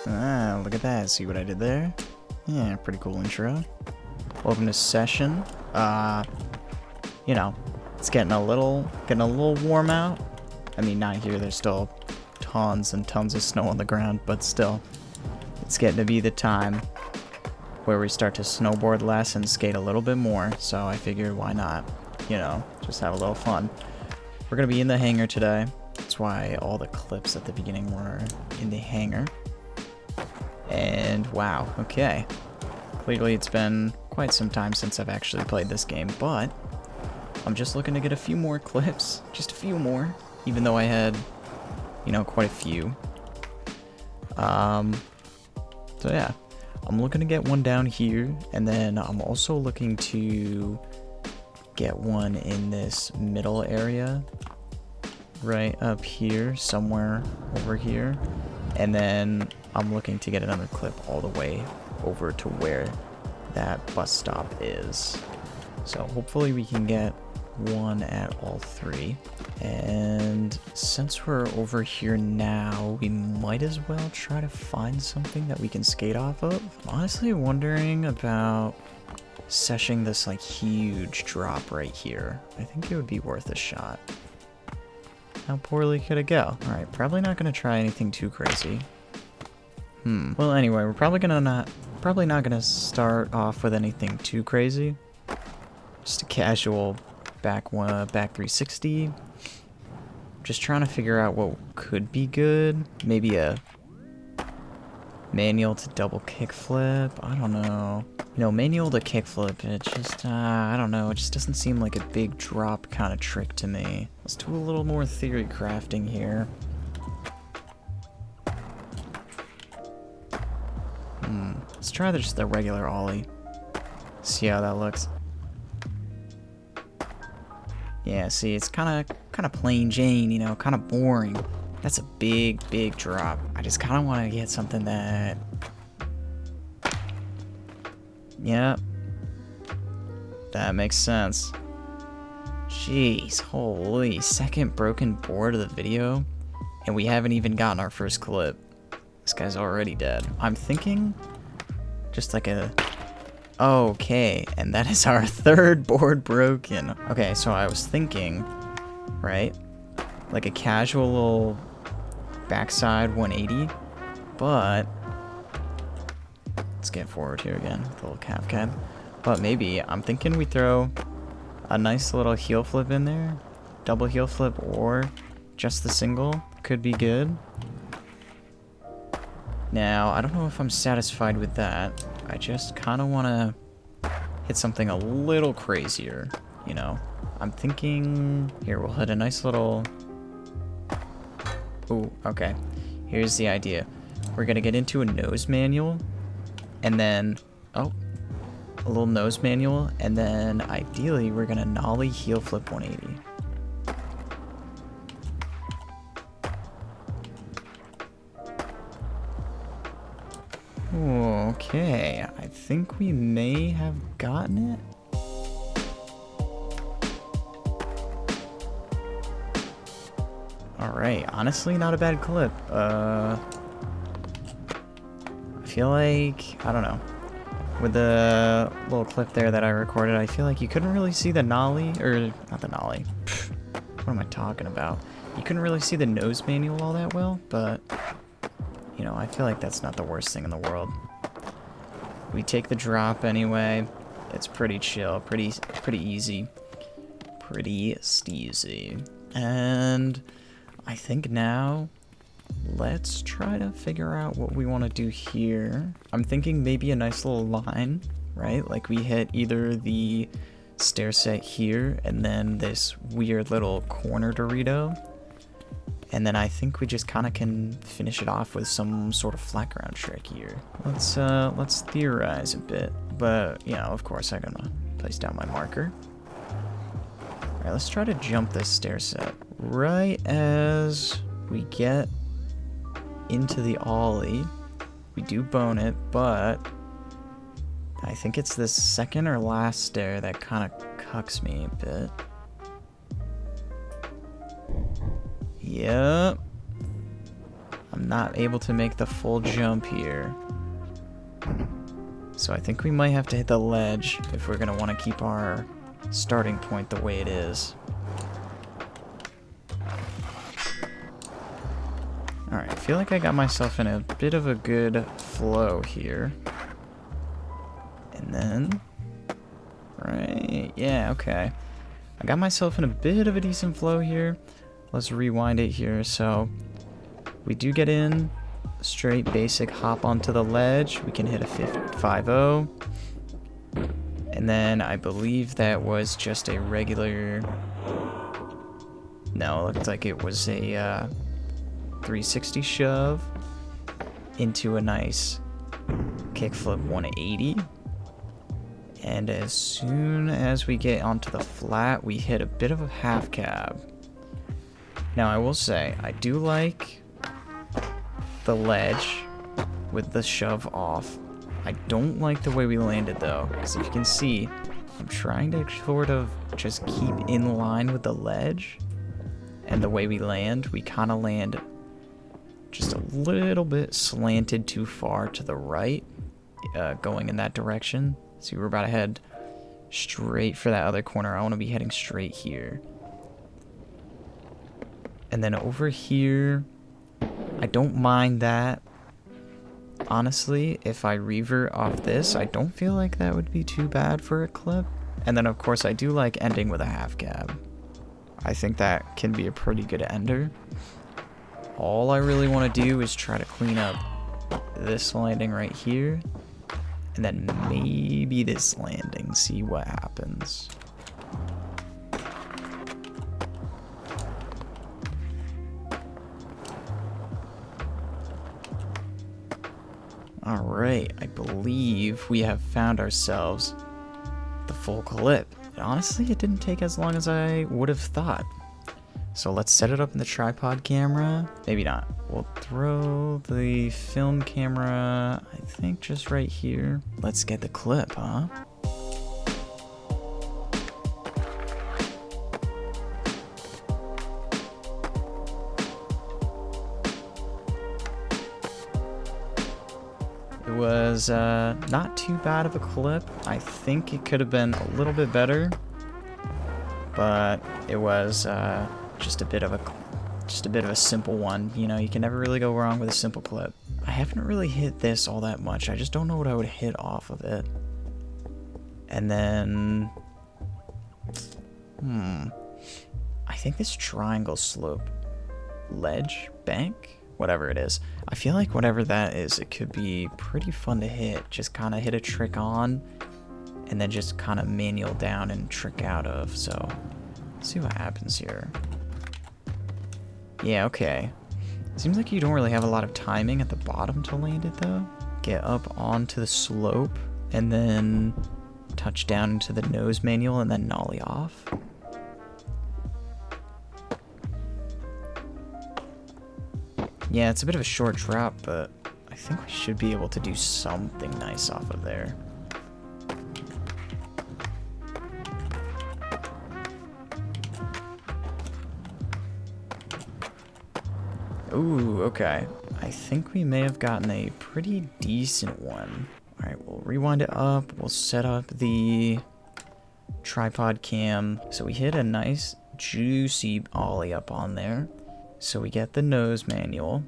Ah, look at that. See what I did there? Yeah, pretty cool intro. Welcome to session. You know, it's getting a little warm out. I mean, not here. There's still tons and tons of snow on the ground, but still, it's getting to be the time where we start to snowboard less and skate a little bit more. So I figured, why not? You know, just have a little fun. We're gonna be in the hangar today. That's why all the clips at the beginning were in the hangar. And wow, okay. Clearly it's been quite some time since I've actually played this game, but I'm just looking to get a few more clips. Just a few more, even though I had, you know, quite a few. So yeah, I'm looking to get one down here, and then I'm also looking to get one in this middle area. Right up here, somewhere over here. And then I'm looking to get another clip all the way over to where that bus stop is. So hopefully we can get one at all three. And since we're over here now, we might as well try to find something that we can skate off of. I'm honestly wondering about seshing this like huge drop right here. I think it would be worth a shot. How poorly could it go? Alright, probably not gonna try anything too crazy. Well, anyway, we're probably not gonna start off with anything too crazy. Just a casual back 360. Just trying to figure out what could be good. Maybe a manual to double kickflip. I don't know. You know, manual to kickflip, it just, I don't know, it just doesn't seem like a big drop kind of trick to me. Let's do a little more theory crafting here. Let's try just the regular ollie. See how that looks. Yeah, see, it's kind of plain Jane, you know, kind of boring. That's a big drop. I just kind of want to get something that... Yep. That makes sense. Jeez, holy, second broken board of the video, and we haven't even gotten our first clip. This guy's already dead. I'm thinking just like a... Okay, and that is our third board broken. Okay, so I was thinking, right, like a casual little backside 180, but let's get forward here again with a little calf cab. But maybe I'm thinking we throw a nice little heel flip in there, double heel flip, or just the single could be good. Now, I don't know if I'm satisfied with that. I just kind of want to hit something a little crazier, you know. I'm thinking, here, we'll hit a nice little... Ooh, okay. Here's the idea. We're going to get into a nose manual, and then, oh, a little nose manual, and then ideally we're going to nollie heel flip 180. Okay, I think we may have gotten it. Alright, honestly not a bad clip. I feel like, I don't know, with the little clip there that I recorded, I feel like you couldn't really see the nollie, or not the nollie. Pfft, what am I talking about? You couldn't really see the nose manual all that well, but you know, I feel like that's not the worst thing in the world. We take the drop anyway. It's pretty chill, pretty easy. Pretty steezy. And I think now, let's try to figure out what we want to do here. I'm thinking maybe a nice little line, right? Like we hit either the stair set here and then this weird little corner Dorito. And then I think we just kind of can finish it off with some sort of flat ground trick here. Let's theorize a bit, but you know, of course, I'm gonna place down my marker. All right, let's try to jump this stair set right as we get into the ollie. We do bone it, but I think it's this second or last stair that kind of cucks me a bit. Yep. I'm not able to make the full jump here. So I think we might have to hit the ledge if we're gonna want to keep our starting point the way it is. Alright, I feel like I got myself in a bit of a good flow here. And then... Right, yeah, okay. I got myself in a bit of a decent flow here. Let's rewind it here. So, we do get in, straight basic hop onto the ledge. We can hit a 5-0. And then I believe that was just a regular... No, it looked like it was a 360 shove into a nice kickflip 180. And as soon as we get onto the flat, we hit a bit of a half cab. Now I will say, I do like the ledge with the shove off. I don't like the way we landed though, because if you can see, I'm trying to sort of just keep in line with the ledge. And the way we land, we kind of land just a little bit slanted too far to the right, going in that direction. See, we're about to head straight for that other corner. I want to be heading straight here. And then over here, I don't mind that. Honestly, if I revert off this, I don't feel like that would be too bad for a clip. And then, of course, I do like ending with a half cab. I think that can be a pretty good ender. All I really want to do is try to clean up this landing right here. And then maybe this landing, see what happens. Alright, I believe we have found ourselves the full clip. And honestly, it didn't take as long as I would have thought. So let's set it up in the tripod camera. Maybe not. We'll throw the film camera, I think, just right here. Let's get the clip, huh? It was not too bad of a clip. I think it could have been a little bit better, but it was just a bit of a simple one. You know, you can never really go wrong with a simple clip. I haven't really hit this all that much. I just don't know what I would hit off of it. And then, I think this triangle slope ledge bank, whatever it is. I feel like whatever that is, it could be pretty fun to hit. Just kind of hit a trick on, and then just kind of manual down and trick out of. So, let's see what happens here. Yeah, okay. Seems like you don't really have a lot of timing at the bottom to land it, though. Get up onto the slope, and then touch down into the nose manual, and then nollie off. Yeah, it's a bit of a short drop, but I think we should be able to do something nice off of there. Ooh, okay. I think we may have gotten a pretty decent one. Alright, we'll rewind it up. We'll set up the tripod cam. So we hit a nice, juicy ollie up on there. So we get the nose manual.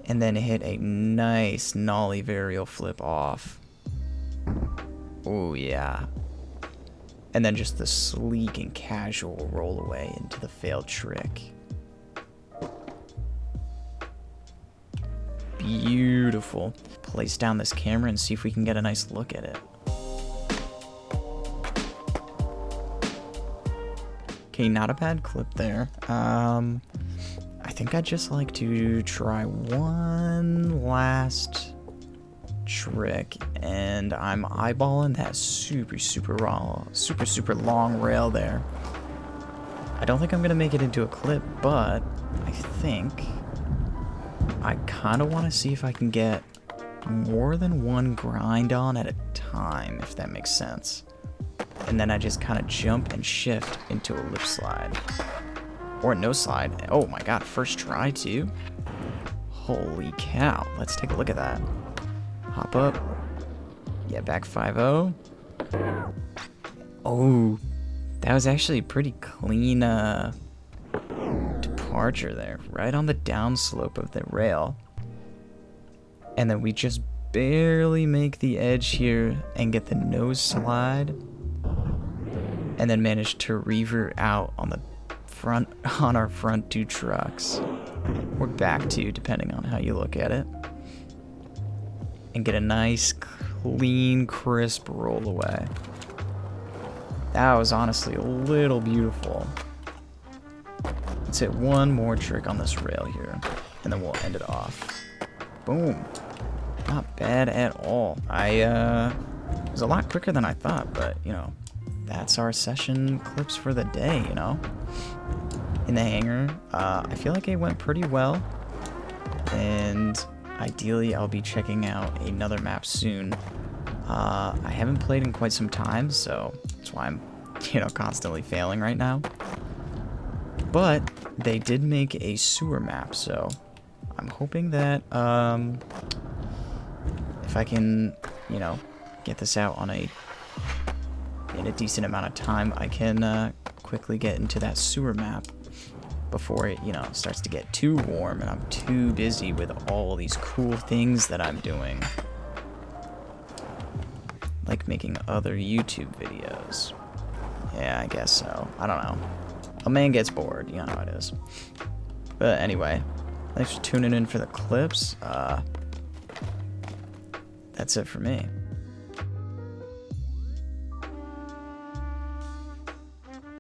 And then hit a nice nollie varial flip off. Oh, yeah. And then just the sleek and casual roll away into the failed trick. Beautiful. Place down this camera and see if we can get a nice look at it. Okay, not a bad clip there. I think I'd just like to try one last trick, and I'm eyeballing that super long rail there. I don't think I'm gonna make it into a clip, but I think I kind of want to see if I can get more than one grind on at a time, if that makes sense. And then I just kind of jump and shift into a lip slide. Or no slide. Oh my god, first try too? Holy cow. Let's take a look at that. Hop up. Yeah, back 5-0. Oh, that was actually a pretty clean departure there. Right on the downslope of the rail. And then we just barely make the edge here and get the nose slide. And then manage to revert out on the front, on our front two trucks. Or back two, depending on how you look at it. And get a nice, clean, crisp roll away. That was honestly a little beautiful. Let's hit one more trick on this rail here, and then we'll end it off. Boom. Not bad at all. It was a lot quicker than I thought, but, you know, that's our session clips for the day, you know? In the hangar, I feel like it went pretty well, and ideally I'll be checking out another map soon. I haven't played in quite some time, so that's why I'm, you know, constantly failing right now. But they did make a sewer map, so I'm hoping that if I can, you know, get this out on in a decent amount of time, I can quickly get into that sewer map before it, you know, starts to get too warm and I'm too busy with all these cool things that I'm doing. Like making other YouTube videos. Yeah, I guess so. I don't know. A man gets bored, you know how it is. But anyway, thanks for tuning in for the clips. That's it for me.